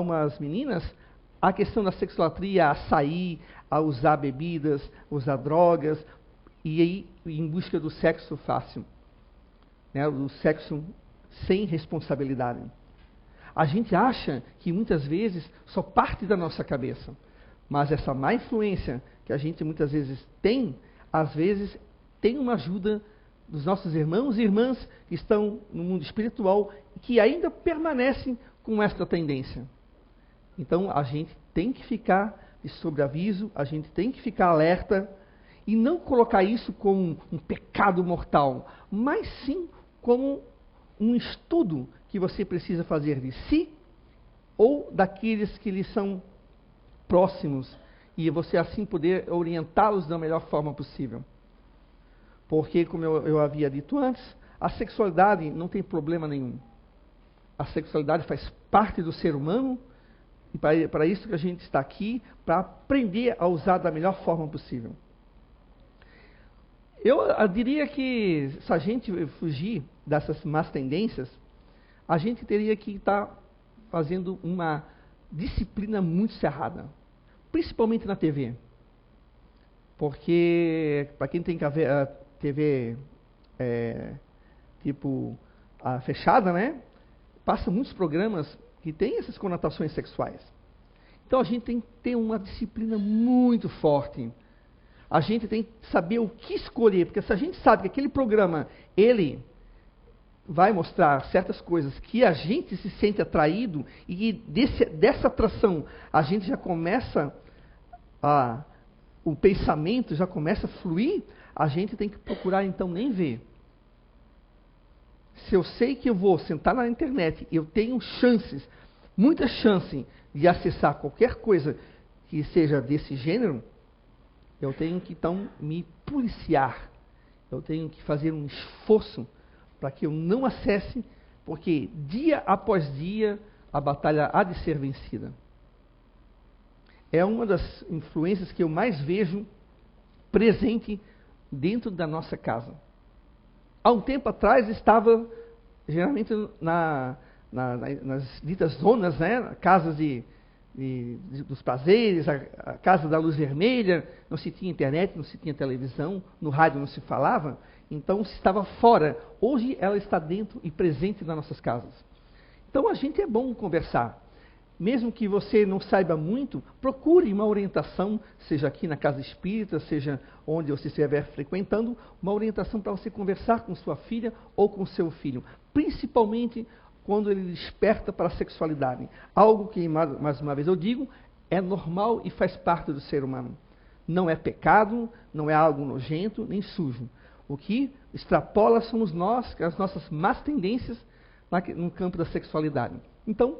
umas meninas a questão da sexolatria, a sair, a usar bebidas, usar drogas, e aí em busca do sexo fácil, né, do sexo sem responsabilidade. A gente acha que muitas vezes só parte da nossa cabeça, mas essa má influência que a gente muitas vezes tem, às vezes tem uma ajuda dos nossos irmãos e irmãs que estão no mundo espiritual e que ainda permanecem com esta tendência. Então a gente tem que ficar de sobreaviso, a gente tem que ficar alerta e não colocar isso como um pecado mortal, mas sim como um estudo que você precisa fazer de si ou daqueles que lhe são próximos e você assim poder orientá-los da melhor forma possível. Porque, como eu havia dito antes, a sexualidade não tem problema nenhum. A sexualidade faz parte do ser humano e para isso que a gente está aqui, para aprender a usar da melhor forma possível. Eu diria que se a gente fugir dessas más tendências, a gente teria que estar fazendo uma disciplina muito cerrada, principalmente na TV. Porque, para quem tem a TV tipo fechada, né, passa muitos programas que têm essas conotações sexuais. Então a gente tem que ter uma disciplina muito forte. A gente tem que saber o que escolher, porque se a gente sabe que aquele programa, ele vai mostrar certas coisas que a gente se sente atraído, e dessa atração a gente já começa, o pensamento já começa a fluir, a gente tem que procurar então nem ver. Se eu sei que eu vou sentar na internet, eu tenho chances, muita chance de acessar qualquer coisa que seja desse gênero, eu tenho que então me policiar. Eu tenho que fazer um esforço para que eu não acesse, porque dia após dia a batalha há de ser vencida. É uma das influências que eu mais vejo presente dentro da nossa casa. Há um tempo atrás estava geralmente nas ditas zonas, né, casas dos prazeres, a casa da luz vermelha, não se tinha internet, não se tinha televisão, no rádio não se falava, então se estava fora. Hoje ela está dentro e presente nas nossas casas. Então a gente é bom conversar. Mesmo que você não saiba muito, procure uma orientação, seja aqui na casa espírita, seja onde você estiver frequentando, uma orientação para você conversar com sua filha ou com seu filho, principalmente quando ele desperta para a sexualidade. Algo que, mais uma vez eu digo, é normal e faz parte do ser humano. Não é pecado, não é algo nojento, nem sujo. O que extrapola somos nós, as nossas más tendências no campo da sexualidade. Então,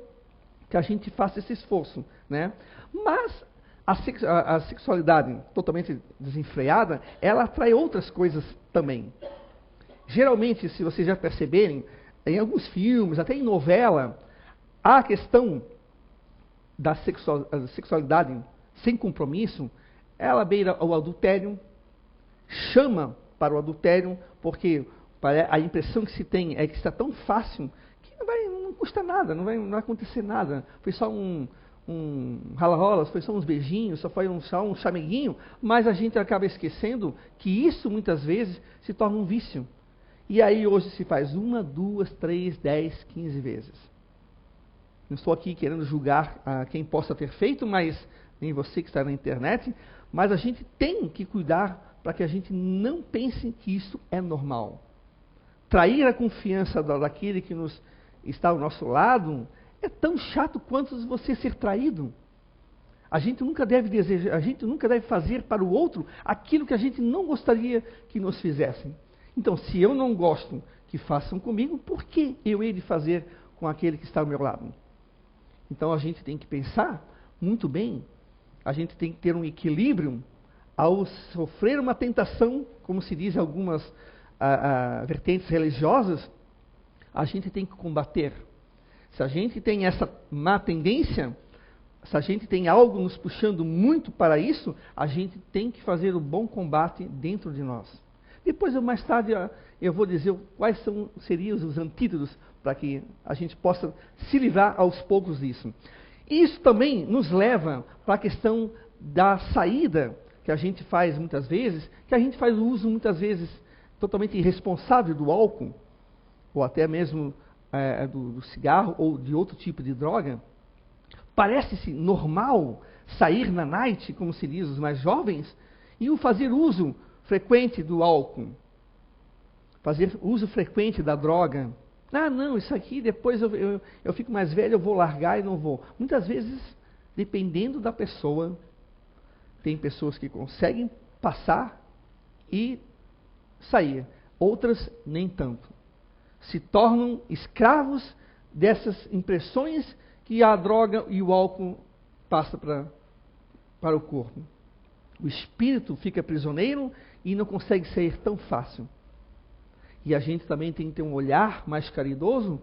que a gente faça esse esforço, né? Mas a sexualidade totalmente desenfreada, ela atrai outras coisas também. Geralmente, se vocês já perceberem, em alguns filmes, até em novela, há a questão da sexualidade sem compromisso, ela beira o adultério, chama para o adultério, porque a impressão que se tem é que está tão fácil que não custa nada, não vai acontecer nada. Foi só um rala-rolas, foi só uns beijinhos, só um chameguinho, mas a gente acaba esquecendo que isso muitas vezes se torna um vício. E aí hoje se faz 1, 2, 3, 10, 15 vezes. Não estou aqui querendo julgar quem possa ter feito, mas nem você que está na internet, mas a gente tem que cuidar para que a gente não pense que isso é normal. Trair a confiança daquele que está ao nosso lado é tão chato quanto você ser traído. A gente nunca deve desejar, a gente nunca deve fazer para o outro aquilo que a gente não gostaria que nos fizessem. Então, se eu não gosto que façam comigo, por que eu hei de fazer com aquele que está ao meu lado? Então, a gente tem que pensar muito bem, a gente tem que ter um equilíbrio ao sofrer uma tentação, como se diz em algumas vertentes religiosas, a gente tem que combater. Se a gente tem essa má tendência, se a gente tem algo nos puxando muito para isso, a gente tem que fazer o bom combate dentro de nós. Depois, mais tarde, eu vou dizer quais seriam os antídotos para que a gente possa se livrar aos poucos disso. Isso também nos leva para a questão da saída, que a gente faz muitas vezes, que a gente faz o uso muitas vezes totalmente irresponsável do álcool, ou até mesmo do cigarro, ou de outro tipo de droga. Parece-se normal sair na night, como se diz os mais jovens, e o fazer uso frequente do álcool, fazer uso frequente da droga. Ah, não, isso aqui depois eu fico mais velho, eu vou largar e não vou. Muitas vezes, dependendo da pessoa, tem pessoas que conseguem passar e sair, outras nem tanto. Se tornam escravos dessas impressões que a droga e o álcool passam para o corpo. O espírito fica prisioneiro e não consegue sair tão fácil. E a gente também tem que ter um olhar mais caridoso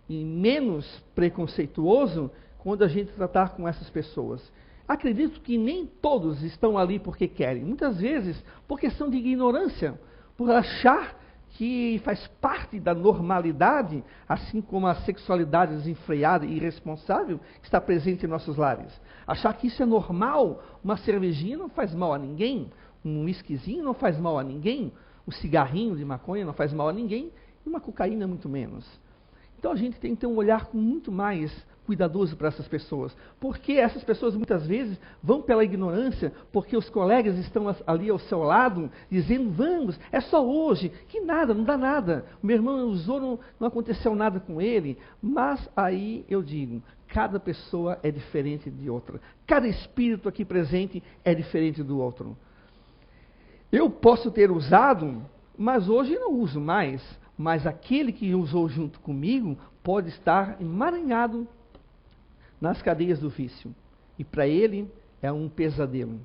e menos preconceituoso quando a gente tratar com essas pessoas. Acredito que nem todos estão ali porque querem. Muitas vezes por questão de ignorância, por achar que faz parte da normalidade, assim como a sexualidade desenfreada e irresponsável que está presente em nossos lares. Achar que isso é normal, uma cervejinha não faz mal a ninguém, um whiskyzinho não faz mal a ninguém, um cigarrinho de maconha não faz mal a ninguém, e uma cocaína muito menos. Então a gente tem que ter um olhar muito mais cuidadoso para essas pessoas, porque essas pessoas muitas vezes vão pela ignorância, porque os colegas estão ali ao seu lado, dizendo, vamos, é só hoje, que nada, não dá nada, o meu irmão usou, não aconteceu nada com ele, mas aí eu digo, cada pessoa é diferente de outra, cada espírito aqui presente é diferente do outro. Eu posso ter usado, mas hoje não uso mais, mas aquele que usou junto comigo pode estar emaranhado nas cadeias do vício. E para ele é um pesadelo.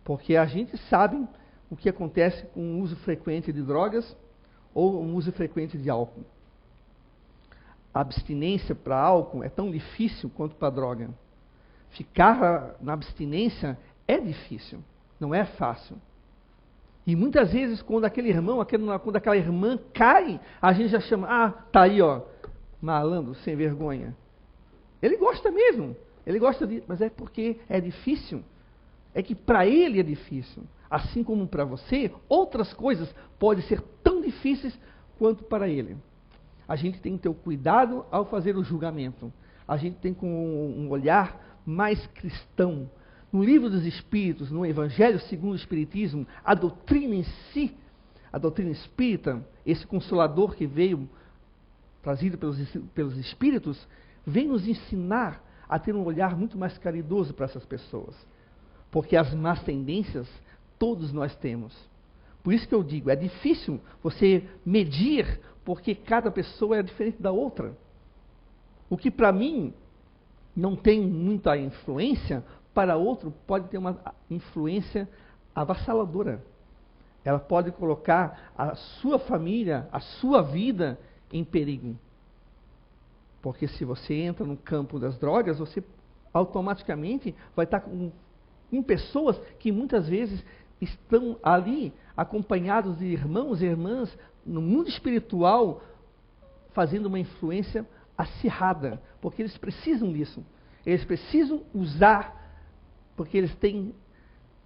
Porque a gente sabe o que acontece com o uso frequente de drogas ou o uso frequente de álcool. A abstinência para álcool é tão difícil quanto para droga. Ficar na abstinência é difícil, não é fácil. E muitas vezes, quando aquele irmão, quando aquela irmã cai, a gente já chama, tá aí, ó, malandro, sem vergonha. Ele gosta mesmo, ele gosta mas é porque é difícil. É que para ele é difícil. Assim como para você, outras coisas podem ser tão difíceis quanto para ele. A gente tem que ter o cuidado ao fazer o julgamento. A gente tem com um olhar mais cristão. No livro dos Espíritos, no Evangelho segundo o Espiritismo, a doutrina em si, a doutrina espírita, esse consolador que veio trazido pelos Espíritos, vem nos ensinar a ter um olhar muito mais caridoso para essas pessoas. Porque as más tendências, todos nós temos. Por isso que eu digo, é difícil você medir, porque cada pessoa é diferente da outra. O que para mim não tem muita influência, para outro pode ter uma influência avassaladora. Ela pode colocar a sua família, a sua vida em perigo. Porque se você entra no campo das drogas, você automaticamente vai estar com pessoas que muitas vezes estão ali acompanhados de irmãos e irmãs no mundo espiritual, fazendo uma influência acirrada, porque eles precisam disso. Eles precisam usar, porque eles têm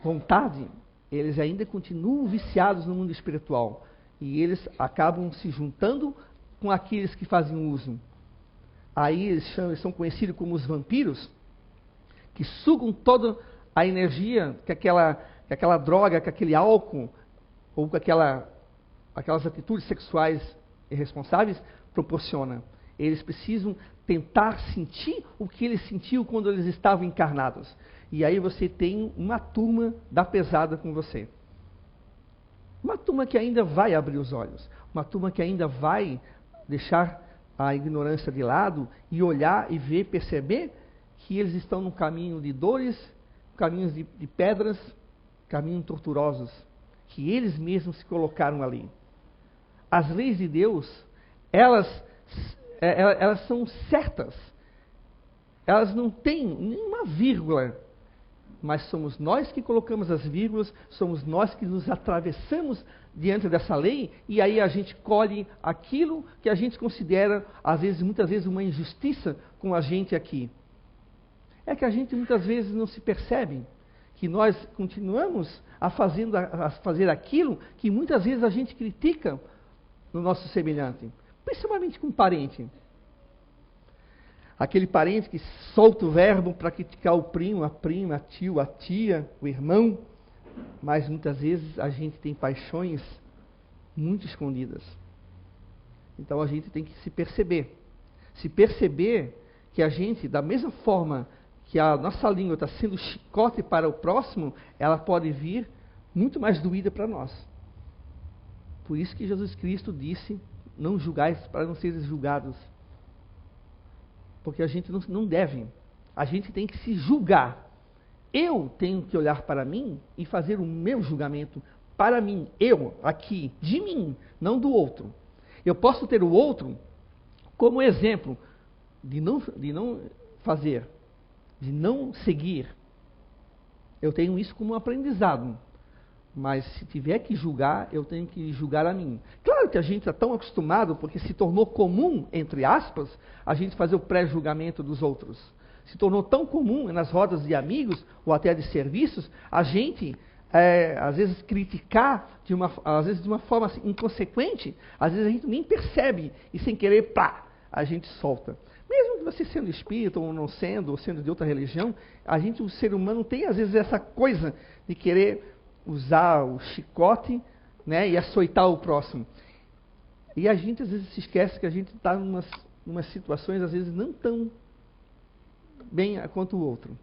vontade, eles ainda continuam viciados no mundo espiritual. E eles acabam se juntando com aqueles que fazem uso. Aí eles são conhecidos como os vampiros, que sugam toda a energia que aquela droga, que aquele álcool, ou que aquelas atitudes sexuais irresponsáveis proporciona. Eles precisam tentar sentir o que eles sentiam quando eles estavam encarnados. E aí você tem uma turma da pesada com você. Uma turma que ainda vai abrir os olhos. Uma turma que ainda vai deixar a ignorância de lado e olhar e ver, perceber que eles estão num caminho de dores, caminhos de pedras, caminhos torturosos, que eles mesmos se colocaram ali. As leis de Deus, elas são certas. Elas não têm nenhuma vírgula, mas somos nós que colocamos as vírgulas, somos nós que nos atravessamos diante dessa lei, e aí a gente colhe aquilo que a gente considera, muitas vezes, uma injustiça com a gente aqui. É que a gente muitas vezes não se percebe que nós continuamos a fazer aquilo que muitas vezes a gente critica no nosso semelhante, principalmente com um parente. Aquele parente que solta o verbo para criticar o primo, a prima, a tio, a tia, o irmão, mas muitas vezes a gente tem paixões muito escondidas. Então a gente tem que se perceber que a gente, da mesma forma que a nossa língua está sendo chicote para o próximo, ela pode vir muito mais doída para nós. Por isso que Jesus Cristo disse, não julgais para não seres julgados. Porque a gente não deve. A gente tem que se julgar. Eu tenho que olhar para mim e fazer o meu julgamento para mim. Eu, aqui, de mim, não do outro. Eu posso ter o outro como exemplo de não fazer, de não seguir. Eu tenho isso como um aprendizado. Mas se tiver que julgar, eu tenho que julgar a mim. Claro que a gente está tão acostumado, porque se tornou comum, entre aspas, a gente fazer o pré-julgamento dos outros. Se tornou tão comum nas rodas de amigos, ou até de serviços, a gente, às vezes, criticar, às vezes de uma forma assim, inconsequente, às vezes a gente nem percebe, e sem querer, pá, a gente solta. Mesmo que você sendo espírita, ou não sendo, ou sendo de outra religião, o ser humano tem, às vezes, essa coisa de querer usar o chicote, né, e açoitar o próximo. E a gente às vezes se esquece que a gente está em umas situações às vezes não tão bem quanto o outro.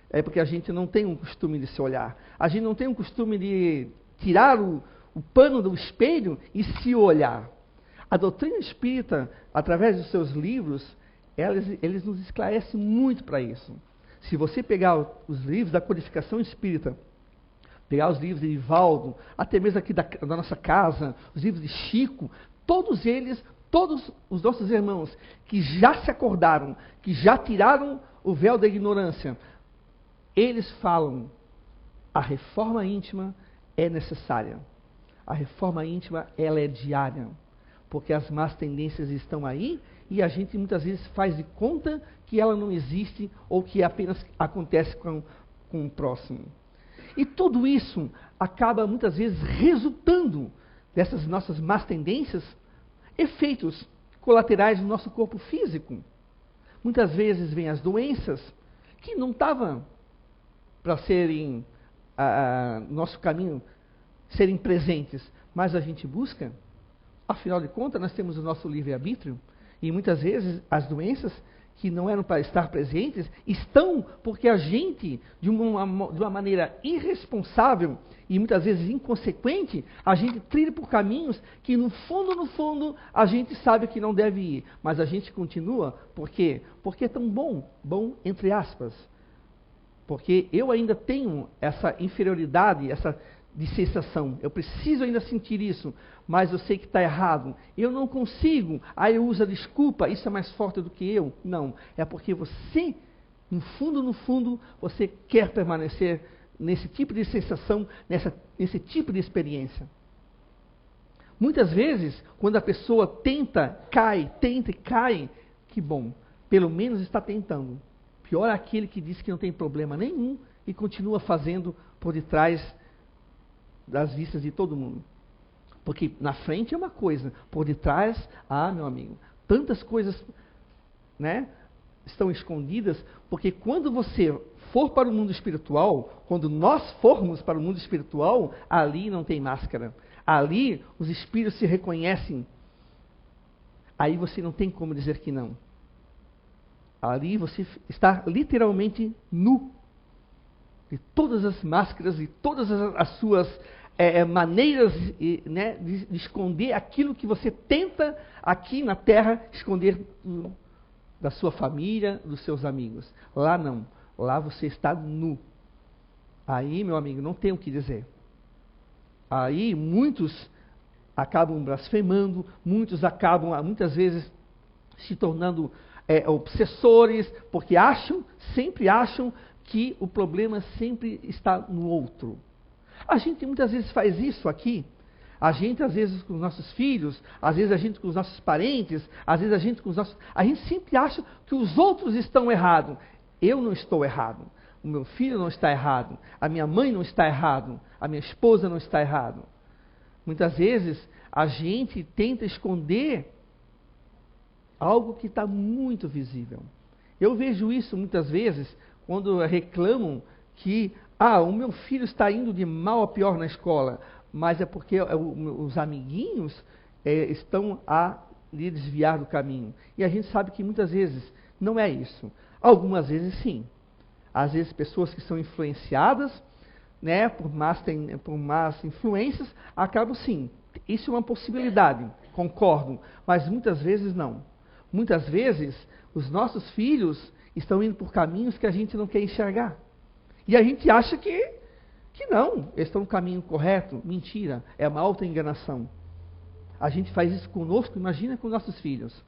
É porque a gente não tem um costume de se olhar. A gente não tem um costume de tirar o pano do espelho e se olhar. A doutrina espírita, através dos seus livros, eles nos esclarecem muito para isso. Se você pegar os livros da codificação espírita, pegar os livros de Ivaldo, até mesmo aqui da nossa casa, os livros de Chico, todos os nossos irmãos que já se acordaram, que já tiraram o véu da ignorância, eles falam, a reforma íntima é necessária. A reforma íntima, ela é diária. Porque as más tendências estão aí e a gente muitas vezes faz de conta que ela não existe ou que apenas acontece com o próximo. E tudo isso acaba muitas vezes resultando dessas nossas más tendências, efeitos colaterais no nosso corpo físico. Muitas vezes vêm as doenças que não estavam para serem, nosso caminho, serem presentes, mas a gente busca. Afinal de contas, nós temos o nosso livre-arbítrio e muitas vezes as doenças que não eram para estar presentes, estão porque a gente, de uma maneira irresponsável e muitas vezes inconsequente, a gente trilha por caminhos que no fundo, a gente sabe que não deve ir. Mas a gente continua, por quê? Porque é tão bom entre aspas. Porque eu ainda tenho essa inferioridade, essa de sensação. Eu preciso ainda sentir isso, mas eu sei que está errado. Eu não consigo. Aí eu uso a desculpa, isso é mais forte do que eu. Não, é porque você, no fundo, você quer permanecer nesse tipo de sensação, nesse tipo de experiência. Muitas vezes, quando a pessoa tenta e cai, que bom, pelo menos está tentando. Pior é aquele que diz que não tem problema nenhum e continua fazendo por detrás das vistas de todo mundo. Porque na frente é uma coisa, por detrás, meu amigo, tantas coisas, né, estão escondidas, porque quando você for para o mundo espiritual, quando nós formos para o mundo espiritual, ali não tem máscara. Ali os espíritos se reconhecem. Aí você não tem como dizer que não. Ali você está literalmente nu. De todas as máscaras e todas as suas maneiras, né, de esconder aquilo que você tenta aqui na Terra esconder da sua família, dos seus amigos. Lá não. Lá você está nu. Aí, meu amigo, não tem o que dizer. Aí muitos acabam blasfemando, muitos acabam, muitas vezes, se tornando obsessores, porque sempre acham que o problema sempre está no outro. A gente muitas vezes faz isso aqui. A gente, às vezes, com os nossos filhos, às vezes a gente com os nossos parentes, às vezes a gente com os nossos... A gente sempre acha que os outros estão errados. eu não estou errado, o meu filho não está errado, a minha mãe não está errado, a minha esposa não está errado. Muitas vezes a gente tenta esconder algo que está muito visível. Eu vejo isso muitas vezes quando reclamam que o meu filho está indo de mal a pior na escola, mas é porque os amiguinhos estão a lhe desviar do caminho. E a gente sabe que muitas vezes não é isso. Algumas vezes sim. Às vezes pessoas que são influenciadas, né, por más influências, acabam sim. Isso é uma possibilidade, concordo, mas muitas vezes não. Muitas vezes os nossos filhos estão indo por caminhos que a gente não quer enxergar. E a gente acha que não, eles estão no caminho correto. Mentira, é uma autoenganação. A gente faz isso conosco, imagina com nossos filhos.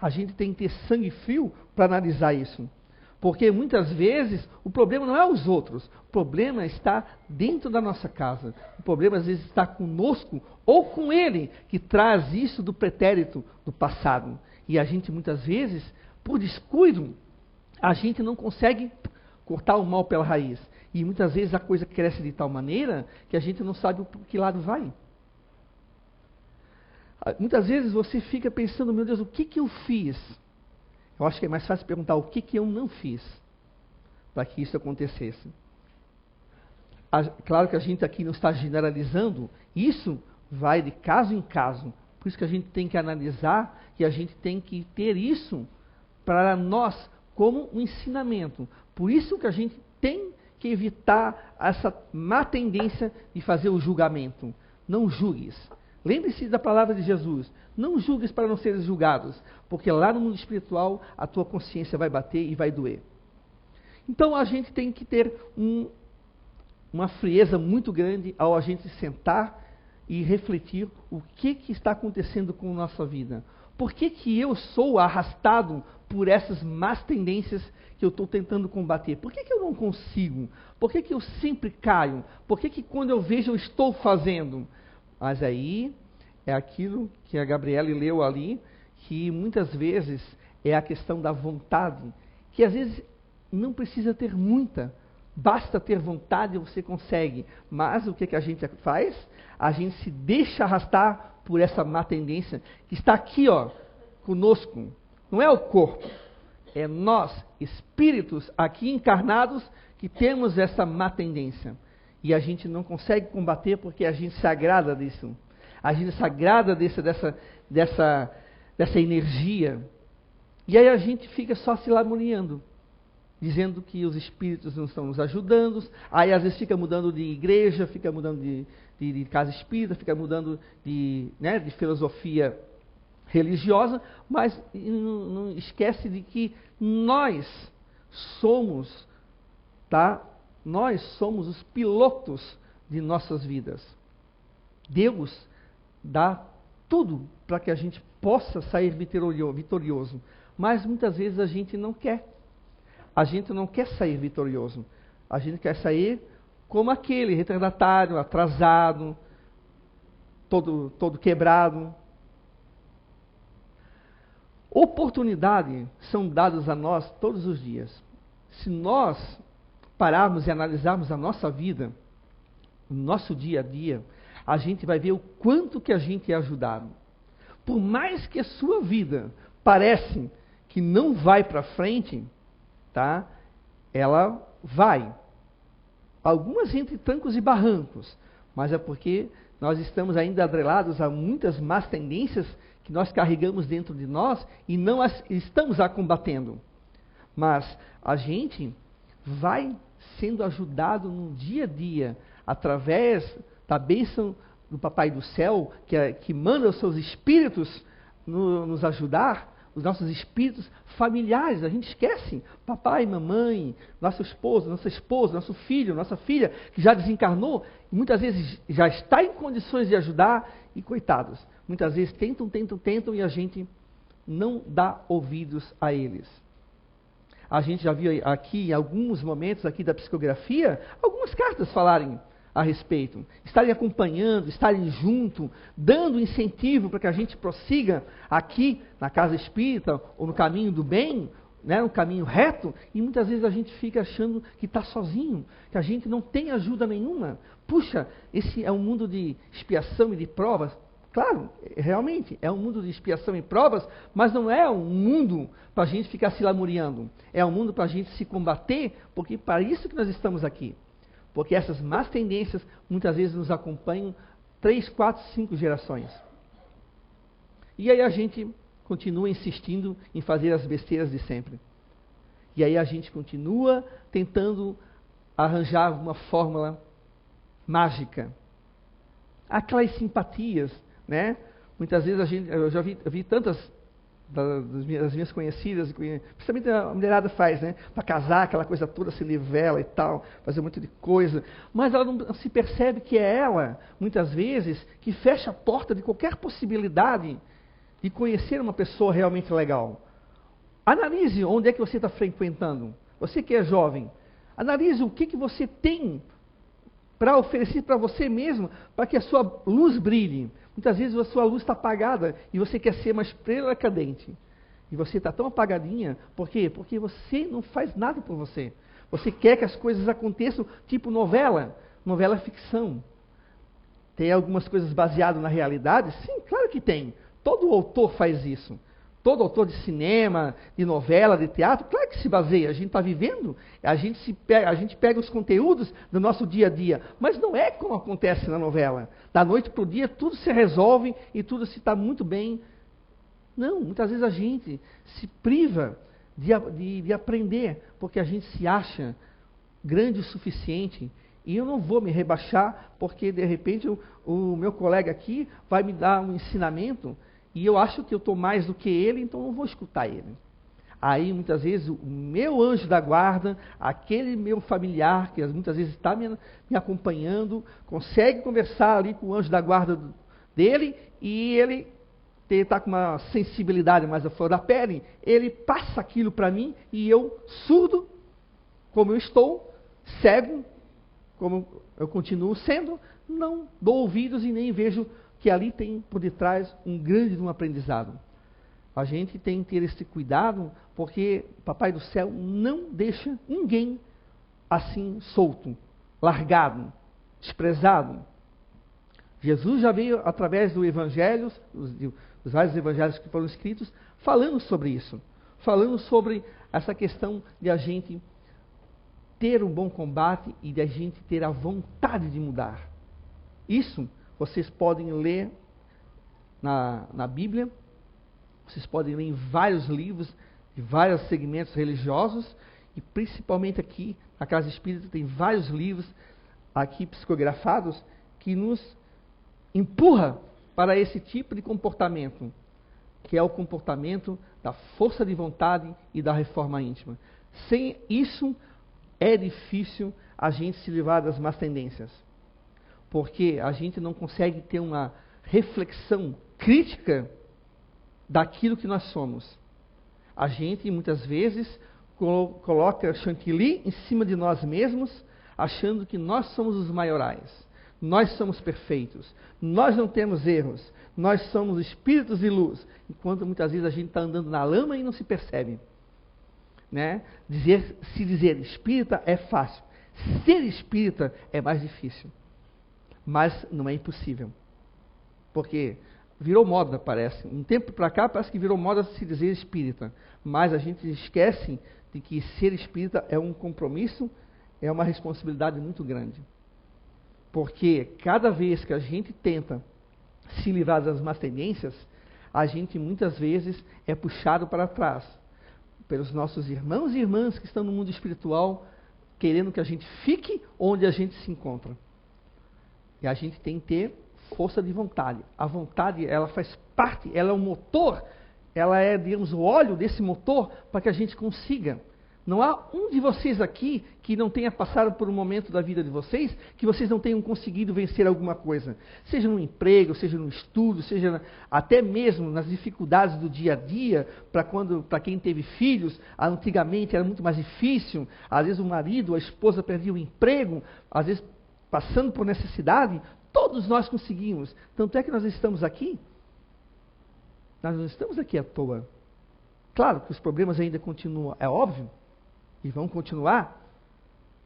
A gente tem que ter sangue frio para analisar isso. Porque muitas vezes o problema não é os outros, o problema está dentro da nossa casa. O problema às vezes está conosco ou com ele, que traz isso do pretérito do passado. E a gente muitas vezes, por descuido, a gente não consegue cortar o mal pela raiz. E muitas vezes a coisa cresce de tal maneira que a gente não sabe por que lado vai. Muitas vezes você fica pensando, meu Deus, o que eu fiz? Eu acho que é mais fácil perguntar o que eu não fiz para que isso acontecesse. Claro que a gente aqui não está generalizando, isso vai de caso em caso. Por isso que a gente tem que analisar e a gente tem que ter isso para nós como um ensinamento. Por isso que a gente tem que evitar essa má tendência de fazer o julgamento. Não julgues. Lembre-se da palavra de Jesus. Não julgues para não seres julgados, porque lá no mundo espiritual a tua consciência vai bater e vai doer. Então a gente tem que ter uma frieza muito grande ao a gente sentar e refletir o que está acontecendo com a nossa vida. Por que eu sou arrastado por essas más tendências que eu estou tentando combater? Por que eu não consigo? Por que eu sempre caio? Por que quando eu vejo eu estou fazendo? Mas aí é aquilo que a Gabriele leu ali, que muitas vezes é a questão da vontade, que às vezes não precisa ter muita, basta ter vontade e você consegue. Mas o que a gente faz? A gente se deixa arrastar por essa má tendência que está aqui, conosco. Não é o corpo, é nós, espíritos aqui encarnados, que temos essa má tendência. E a gente não consegue combater porque a gente se agrada disso. A gente se agrada dessa energia. E aí a gente fica só se lamuriando, dizendo que os espíritos não estão nos ajudando. Aí às vezes fica mudando de igreja, fica mudando de casa espírita, fica mudando de filosofia religiosa, mas não esquece de que nós somos, nós somos os pilotos de nossas vidas. Deus dá tudo para que a gente possa sair vitorioso, mas muitas vezes a gente não quer. A gente não quer sair vitorioso. A gente quer sair como aquele retardatário, atrasado, todo quebrado. Oportunidades são dadas a nós todos os dias. Se nós pararmos e analisarmos a nossa vida, o nosso dia a dia, a gente vai ver o quanto que a gente é ajudado. Por mais que a sua vida parece que não vai para frente, ela vai. Algumas entre trancos e barrancos, mas é porque nós estamos ainda atrelados a muitas más tendências que nós carregamos dentro de nós e não as estamos a combatendo. Mas a gente vai sendo ajudado no dia a dia, através da bênção do Papai do Céu, que manda os seus espíritos nos ajudar, os nossos espíritos familiares. A gente esquece, papai, mamãe, nosso esposo, nossa esposa, nosso filho, nossa filha, que já desencarnou, e muitas vezes já está em condições de ajudar, e coitados, muitas vezes tentam, e a gente não dá ouvidos a eles. A gente já viu aqui, em alguns momentos aqui da psicografia, algumas cartas falarem a respeito, estarem acompanhando, estarem junto, dando incentivo para que a gente prossiga aqui na casa espírita ou no caminho do bem, né, um caminho reto, e muitas vezes a gente fica achando que está sozinho, que a gente não tem ajuda nenhuma. Puxa, esse é um mundo de expiação e de provas. Claro, realmente, é um mundo de expiação e provas, mas não é um mundo para a gente ficar se lamuriando. É um mundo para a gente se combater, porque para isso que nós estamos aqui. Porque essas más tendências muitas vezes nos acompanham 3, 4, 5 gerações. E aí a gente continua insistindo em fazer as besteiras de sempre. E aí a gente continua tentando arranjar uma fórmula mágica. Aquelas simpatias, né? Muitas vezes eu já vi tantas das minhas conhecidas, principalmente a mulherada faz, né? Para casar, aquela coisa toda, se nivela e tal, fazer um monte de coisa. Mas ela não se percebe que é ela, muitas vezes, que fecha a porta de qualquer possibilidade de conhecer uma pessoa realmente legal. Analise onde é que você está frequentando. Você que é jovem, analise o que você tem para oferecer para você mesmo, para que a sua luz brilhe. Muitas vezes a sua luz está apagada e você quer ser uma estrela cadente. E você está tão apagadinha, por quê? Porque você não faz nada por você. Você quer que as coisas aconteçam tipo novela ficção. Tem algumas coisas baseadas na realidade? Sim, claro que tem. Todo autor faz isso. Todo autor de cinema, de novela, de teatro, claro que se baseia. A gente está vivendo, a gente pega os conteúdos do nosso dia a dia. Mas não é como acontece na novela. Da noite para o dia, tudo se resolve e tudo se está muito bem. Não, muitas vezes a gente se priva de aprender, porque a gente se acha grande o suficiente. E eu não vou me rebaixar, porque de repente o meu colega aqui vai me dar um ensinamento, e eu acho que eu estou mais do que ele, então eu não vou escutar ele. Aí, muitas vezes, o meu anjo da guarda, aquele meu familiar, que muitas vezes está me acompanhando, consegue conversar ali com o anjo da guarda dele, e ele está com uma sensibilidade mais à flor da pele, ele passa aquilo para mim, e eu, surdo, como eu estou, cego, como eu continuo sendo, não dou ouvidos e nem vejo que ali tem por detrás um grande aprendizado. A gente tem que ter esse cuidado, porque Papai do Céu não deixa ninguém assim solto, largado, desprezado. Jesus já veio através do Evangelho, dos vários evangelhos que foram escritos, falando sobre isso, falando sobre essa questão de a gente ter um bom combate e de a gente ter a vontade de mudar. Isso vocês podem ler na Bíblia, vocês podem ler em vários livros, de vários segmentos religiosos, e principalmente aqui, na Casa Espírita, tem vários livros aqui psicografados que nos empurra para esse tipo de comportamento, que é o comportamento da força de vontade e da reforma íntima. Sem isso, é difícil a gente se livrar das más tendências. Porque a gente não consegue ter uma reflexão crítica daquilo que nós somos. A gente, muitas vezes, coloca chantilly em cima de nós mesmos, achando que nós somos os maiorais. Nós somos perfeitos. Nós não temos erros. Nós somos espíritos de luz. Enquanto muitas vezes a gente está andando na lama e não se percebe. Né? Se dizer espírita é fácil. Ser espírita é mais difícil. Mas não é impossível. Porque virou moda, parece. Um tempo para cá, parece que virou moda se dizer espírita. Mas a gente esquece de que ser espírita é um compromisso, é uma responsabilidade muito grande. Porque cada vez que a gente tenta se livrar das más tendências, a gente muitas vezes é puxado para trás pelos nossos irmãos e irmãs que estão no mundo espiritual, querendo que a gente fique onde a gente se encontra. E a gente tem que ter força de vontade. A vontade, ela faz parte, ela é o motor, ela é, digamos, o óleo desse motor para que a gente consiga. Não há um de vocês aqui que não tenha passado por um momento da vida de vocês que vocês não tenham conseguido vencer alguma coisa. Seja no emprego, seja no estudo, seja até mesmo nas dificuldades do dia a dia, para quem teve filhos, antigamente era muito mais difícil. Às vezes o marido, a esposa perdia o emprego, às vezes passando por necessidade, todos nós conseguimos. Tanto é que nós estamos aqui. Nós não estamos aqui à toa. Claro que os problemas ainda continuam, é óbvio, e vão continuar,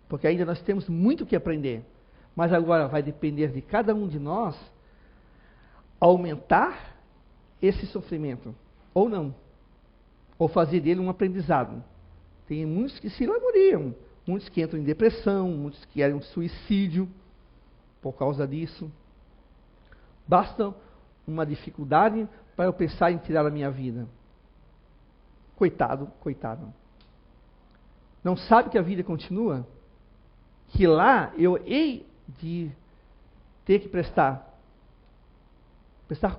porque ainda nós temos muito que aprender. Mas agora vai depender de cada um de nós aumentar esse sofrimento, ou não, ou fazer dele um aprendizado. Tem muitos que se lamuriam, muitos que entram em depressão, muitos que querem um suicídio por causa disso. Basta uma dificuldade para eu pensar em tirar a minha vida. Coitado, coitado. Não sabe que a vida continua? Que lá eu hei de ter que prestar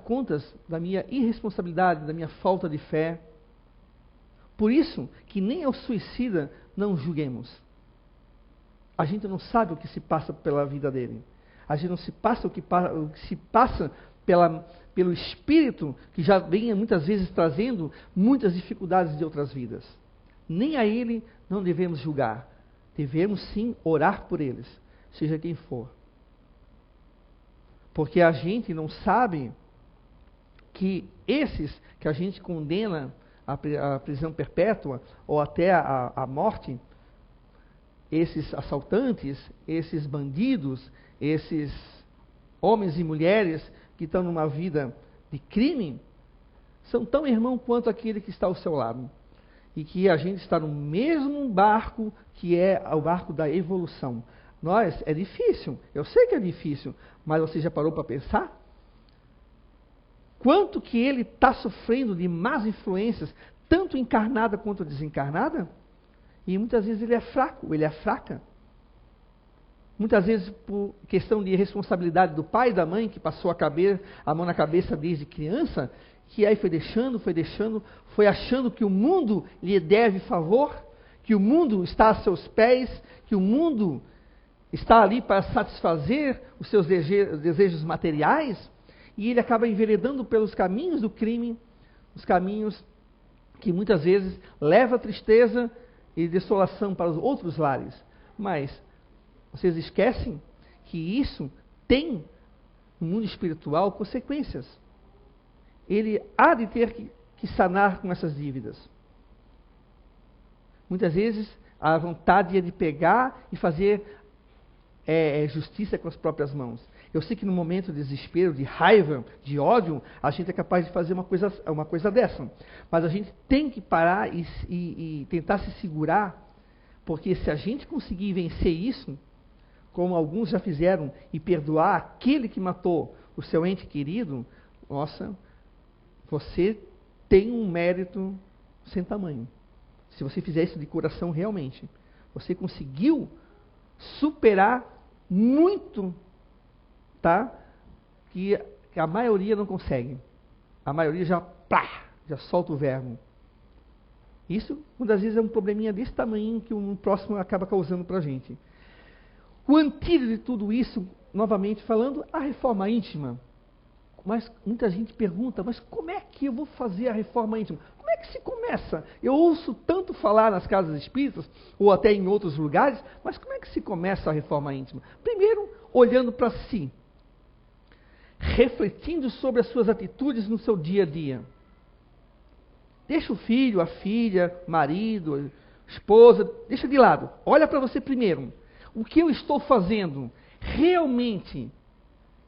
contas da minha irresponsabilidade, da minha falta de fé. Por isso que nem ao suicida não julguemos. A gente não sabe o que se passa pela vida dele. A gente não se passa o que se passa pelo espírito que já vem muitas vezes trazendo muitas dificuldades de outras vidas. Nem a ele não devemos julgar. Devemos sim orar por eles, seja quem for. Porque a gente não sabe que esses que a gente condena à prisão perpétua ou até à morte, esses assaltantes, esses bandidos, esses homens e mulheres que estão numa vida de crime, são tão irmãos quanto aquele que está ao seu lado. E que a gente está no mesmo barco que é o barco da evolução. Nós, é difícil, eu sei que é difícil, mas você já parou para pensar? Quanto que ele está sofrendo de más influências, tanto encarnada quanto desencarnada? E muitas vezes ele é fraco, ele é fraca. Muitas vezes por questão de responsabilidade do pai e da mãe, que passou a mão na cabeça desde criança, que aí foi deixando, foi achando que o mundo lhe deve favor, que o mundo está a seus pés, que o mundo está ali para satisfazer os seus desejos materiais, e ele acaba enveredando pelos caminhos do crime, os caminhos que muitas vezes levam tristeza e desolação para os outros lares. Mas vocês esquecem que isso tem, no mundo espiritual, consequências. Ele há de ter que sanar com essas dívidas. Muitas vezes a vontade é de pegar e fazer justiça com as próprias mãos. Eu sei que no momento de desespero, de raiva, de ódio, a gente é capaz de fazer uma coisa dessa. Mas a gente tem que parar e tentar se segurar, porque se a gente conseguir vencer isso, como alguns já fizeram, e perdoar aquele que matou o seu ente querido, nossa, você tem um mérito sem tamanho. Se você fizer isso de coração realmente, você conseguiu superar muito, tá? Que a maioria não consegue. A maioria já solta o verbo. Isso, muitas vezes, é um probleminha desse tamanho que o próximo acaba causando para a gente. O antídoto de tudo isso, novamente falando, a reforma íntima. Mas muita gente pergunta, mas como é que eu vou fazer a reforma íntima? Como é que se começa? Eu ouço tanto falar nas casas espíritas, ou até em outros lugares, mas como é que se começa a reforma íntima? Primeiro, olhando para si. Refletindo sobre as suas atitudes no seu dia a dia. Deixa o filho, a filha, marido, esposa, deixa de lado. Olha para você primeiro. O que eu estou fazendo? Realmente,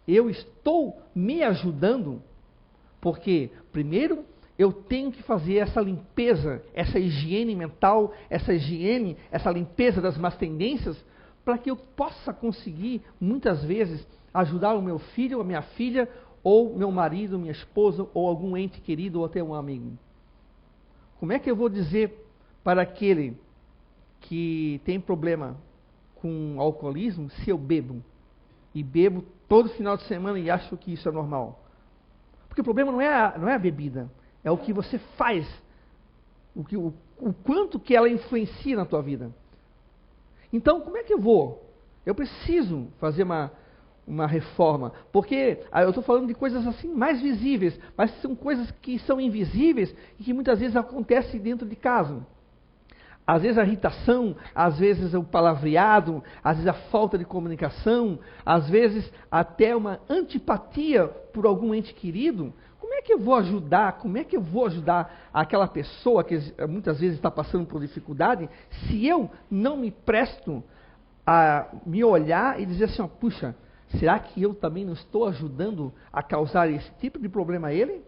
eu estou me ajudando? Porque, primeiro, eu tenho que fazer essa limpeza, essa higiene mental, essa limpeza das más tendências, para que eu possa conseguir, muitas vezes, ajudar o meu filho, a minha filha, ou meu marido, minha esposa, ou algum ente querido, ou até um amigo. Como é que eu vou dizer para aquele que tem problema com alcoolismo, se eu bebo? E bebo todo final de semana e acho que isso é normal. Porque o problema não é a bebida, é o que você faz, o quanto que ela influencia na tua vida. Então, como é que eu vou? Eu preciso fazer uma reforma, porque eu estou falando de coisas assim mais visíveis, mas são coisas que são invisíveis e que muitas vezes acontecem dentro de casa. Às vezes a irritação, às vezes o palavreado, às vezes a falta de comunicação, às vezes até uma antipatia por algum ente querido. como é que eu vou ajudar? Como é que eu vou ajudar aquela pessoa que muitas vezes está passando por dificuldade, se eu não me presto a me olhar e dizer assim, ó, puxa, será que eu também não estou ajudando a causar esse tipo de problema a ele?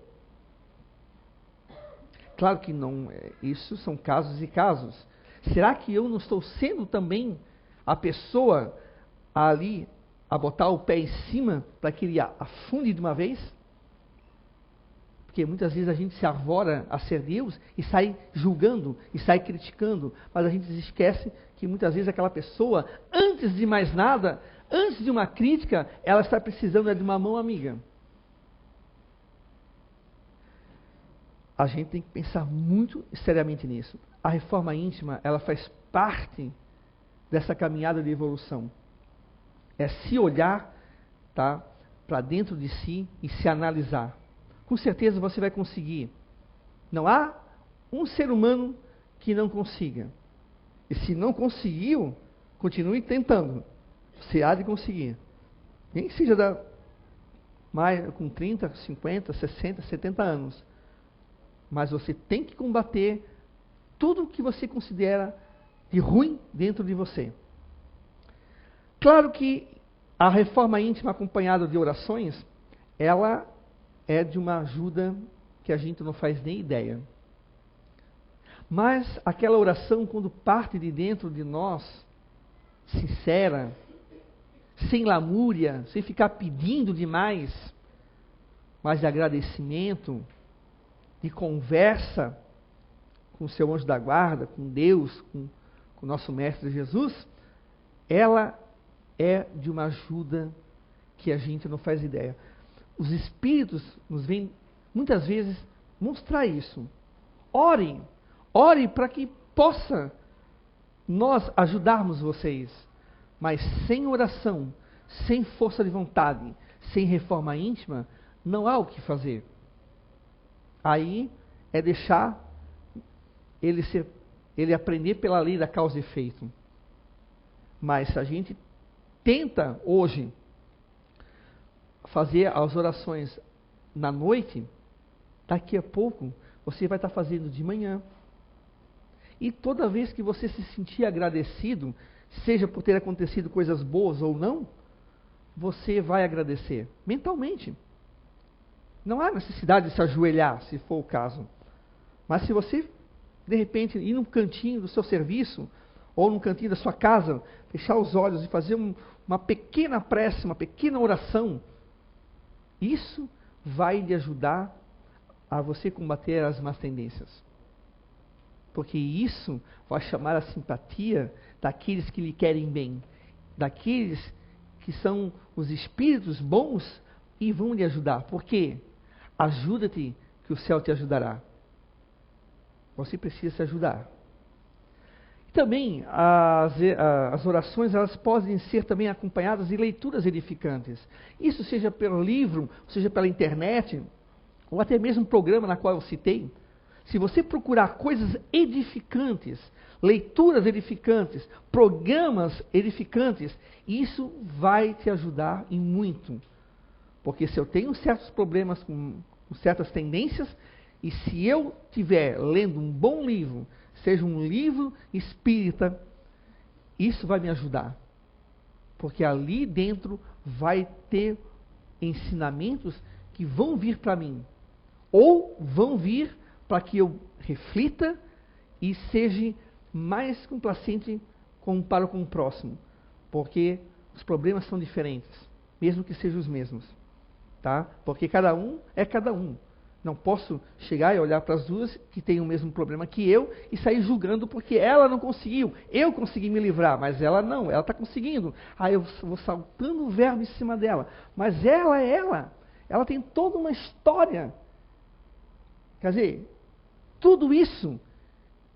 Claro que não, isso são casos e casos. Será que eu não estou sendo também a pessoa ali a botar o pé em cima para que ele afunde de uma vez? Porque muitas vezes a gente se arvora a ser Deus e sai julgando, e sai criticando, mas a gente se esquece que muitas vezes aquela pessoa, antes de mais nada, antes de uma crítica, ela está precisando de uma mão amiga. A gente tem que pensar muito seriamente nisso. A reforma íntima, ela faz parte dessa caminhada de evolução. É se olhar, tá, para dentro de si e se analisar. Com certeza você vai conseguir. Não há um ser humano que não consiga. E se não conseguiu, continue tentando. Você há de conseguir. Nem que seja mais, com 30, 50, 60, 70 anos. Mas você tem que combater tudo o que você considera de ruim dentro de você. Claro que a reforma íntima acompanhada de orações, ela é de uma ajuda que a gente não faz nem ideia. Mas aquela oração, quando parte de dentro de nós, sincera, sem lamúria, sem ficar pedindo demais, mas de agradecimento, de conversa com o seu anjo da guarda, com Deus, com o nosso Mestre Jesus, ela é de uma ajuda que a gente não faz ideia. Os Espíritos nos vêm, muitas vezes, mostrar isso. Ore para que possa nós ajudarmos vocês. Mas sem oração, sem força de vontade, sem reforma íntima, não há o que fazer. Aí é deixar ele aprender pela lei da causa e efeito. Mas se a gente tenta hoje fazer as orações na noite, daqui a pouco você vai estar fazendo de manhã. E toda vez que você se sentir agradecido, seja por ter acontecido coisas boas ou não, você vai agradecer mentalmente. Não há necessidade de se ajoelhar, se for o caso. Mas se você, de repente, ir num cantinho do seu serviço, ou num cantinho da sua casa, fechar os olhos e fazer uma pequena prece, uma pequena oração, isso vai lhe ajudar a você combater as más tendências. Porque isso vai chamar a simpatia daqueles que lhe querem bem, daqueles que são os espíritos bons e vão lhe ajudar. Por quê? Ajuda-te, que o céu te ajudará. Você precisa se ajudar. Também as orações, elas podem ser também acompanhadas de leituras edificantes. Isso seja pelo livro, seja pela internet, ou até mesmo programa na qual eu citei. Se você procurar coisas edificantes, leituras edificantes, programas edificantes, isso vai te ajudar em muito. Porque se eu tenho certos problemas com certas tendências, e se eu estiver lendo um bom livro, seja um livro espírita, isso vai me ajudar. Porque ali dentro vai ter ensinamentos que vão vir para mim. Ou vão vir para que eu reflita e seja mais complacente para com o próximo. Porque os problemas são diferentes, mesmo que sejam os mesmos. Tá? Porque cada um é cada um. Não posso chegar e olhar para as duas que têm o mesmo problema que eu e sair julgando porque ela não conseguiu. Eu consegui me livrar, mas ela não, ela está conseguindo. Aí eu vou saltando o verbo em cima dela. Mas ela é ela. Ela tem toda uma história. Quer dizer, tudo isso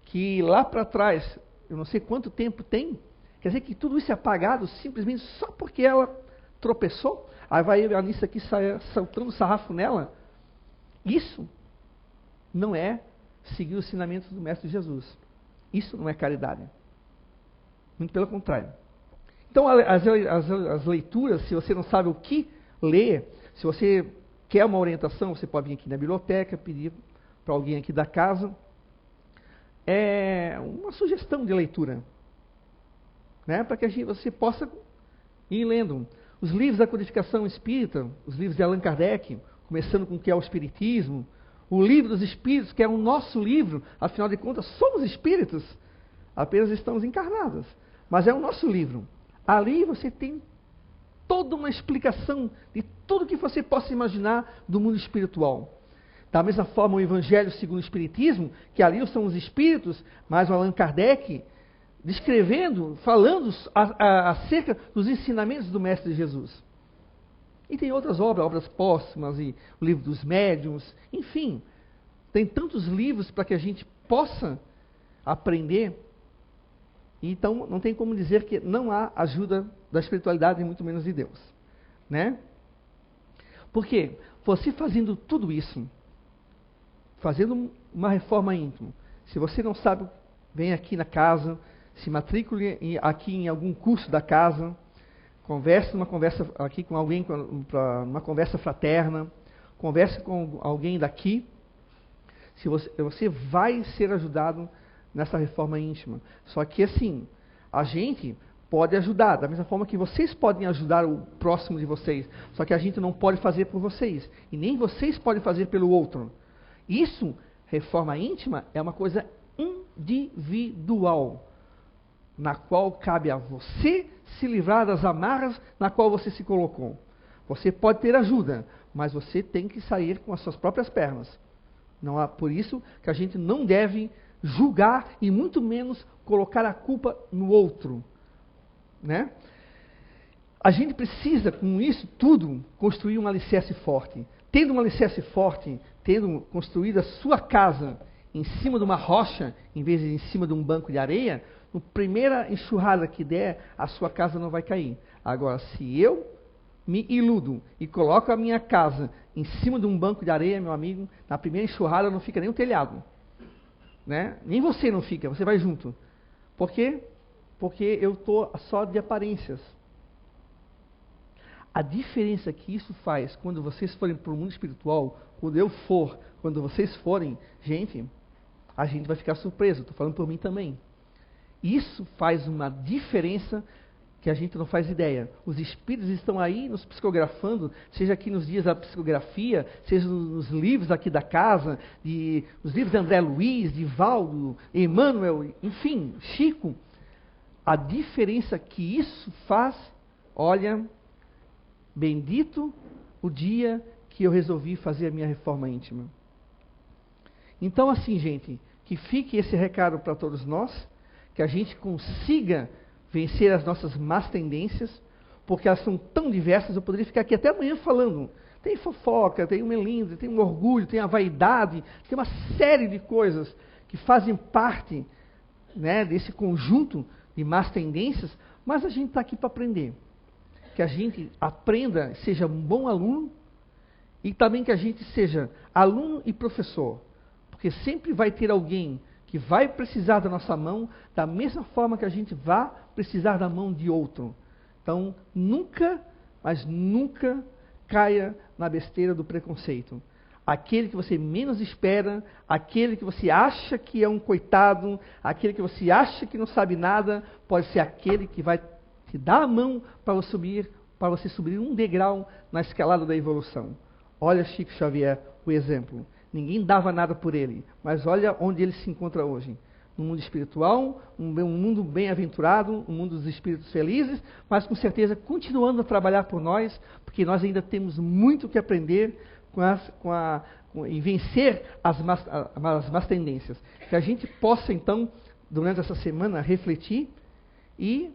que lá para trás, eu não sei quanto tempo tem, quer dizer que tudo isso é apagado simplesmente só porque ela tropeçou. Aí vai a Anissa aqui saltando o sarrafo nela. Isso não é seguir os ensinamentos do Mestre Jesus. Isso não é caridade. Muito pelo contrário. Então, as leituras, se você não sabe o que ler, se você quer uma orientação, você pode vir aqui na biblioteca, pedir para alguém aqui da casa. É uma sugestão de leitura, né? Para que você possa ir lendo. Os livros da codificação espírita, os livros de Allan Kardec, começando com o que é o Espiritismo, o livro dos Espíritos, que é o nosso livro, afinal de contas, somos espíritos, apenas estamos encarnados, mas é o nosso livro. Ali você tem toda uma explicação de tudo que você possa imaginar do mundo espiritual. Da mesma forma, o Evangelho segundo o Espiritismo, que ali são os Espíritos, mas o Allan Kardec, descrevendo, falando acerca dos ensinamentos do Mestre Jesus. E tem outras obras póstumas, e o livro dos médiuns, enfim. Tem tantos livros para que a gente possa aprender. Então, não tem como dizer que não há ajuda da espiritualidade, e muito menos de Deus. Né? Porque você fazendo tudo isso, fazendo uma reforma íntima, se você não sabe, vem aqui na casa, se matricule aqui em algum curso da casa, converse numa conversa aqui com alguém, uma conversa fraterna, converse com alguém daqui, se você vai ser ajudado nessa reforma íntima. Só que assim, a gente pode ajudar, da mesma forma que vocês podem ajudar o próximo de vocês, só que a gente não pode fazer por vocês, e nem vocês podem fazer pelo outro. Isso, reforma íntima, é uma coisa individual, na qual cabe a você se livrar das amarras na qual você se colocou. Você pode ter ajuda, mas você tem que sair com as suas próprias pernas. Não há, por isso que a gente não deve julgar e muito menos colocar a culpa no outro. Né? A gente precisa, com isso tudo, construir um alicerce forte. Tendo um alicerce forte, tendo construído a sua casa em cima de uma rocha, em vez de em cima de um banco de areia, na primeira enxurrada que der, a sua casa não vai cair. Agora, se eu me iludo e coloco a minha casa em cima de um banco de areia, meu amigo, na primeira enxurrada não fica nem o telhado. Né? Nem você não fica, você vai junto. Por quê? Porque eu estou só de aparências. A diferença que isso faz quando vocês forem para o mundo espiritual, quando eu for, quando vocês forem, gente, a gente vai ficar surpreso. Estou falando por mim também. Isso faz uma diferença que a gente não faz ideia. Os espíritos estão aí nos psicografando, seja aqui nos dias da psicografia, seja nos livros aqui da casa, os livros de André Luiz, de Valdo, Emmanuel, enfim, Chico. A diferença que isso faz, olha, bendito o dia que eu resolvi fazer a minha reforma íntima. Então, assim, gente, que fique esse recado para todos nós, que a gente consiga vencer as nossas más tendências, porque elas são tão diversas, eu poderia ficar aqui até amanhã falando. Tem fofoca, tem o melindre, tem o orgulho, tem a vaidade, tem uma série de coisas que fazem parte, né, desse conjunto de más tendências, mas a gente está aqui para aprender. Que a gente aprenda, seja um bom aluno, e também que a gente seja aluno e professor, porque sempre vai ter alguém que vai precisar da nossa mão, da mesma forma que a gente vai precisar da mão de outro. Então, nunca, mas nunca caia na besteira do preconceito. Aquele que você menos espera, aquele que você acha que é um coitado, aquele que você acha que não sabe nada, pode ser aquele que vai te dar a mão para você subir um degrau na escalada da evolução. Olha Chico Xavier, o exemplo. Ninguém dava nada por ele, mas olha onde ele se encontra hoje. No mundo espiritual, um mundo bem-aventurado, um mundo dos espíritos felizes, mas com certeza continuando a trabalhar por nós, porque nós ainda temos muito que aprender e vencer as más tendências. Que a gente possa, então, durante essa semana, refletir e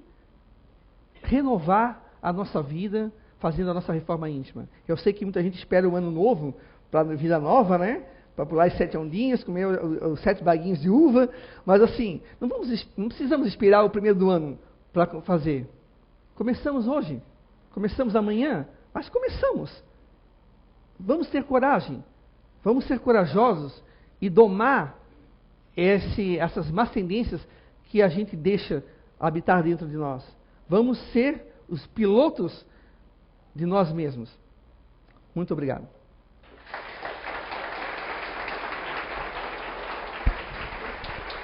renovar a nossa vida, fazendo a nossa reforma íntima. Eu sei que muita gente espera o ano novo, para a vida nova, né? Para pular as 7 ondinhas, comer os 7 baguinhos de uva, mas assim, não precisamos esperar o primeiro do ano para fazer. Começamos hoje, começamos amanhã, mas começamos. Vamos ter coragem, vamos ser corajosos e domar essas más tendências que a gente deixa habitar dentro de nós. Vamos ser os pilotos de nós mesmos. Muito obrigado.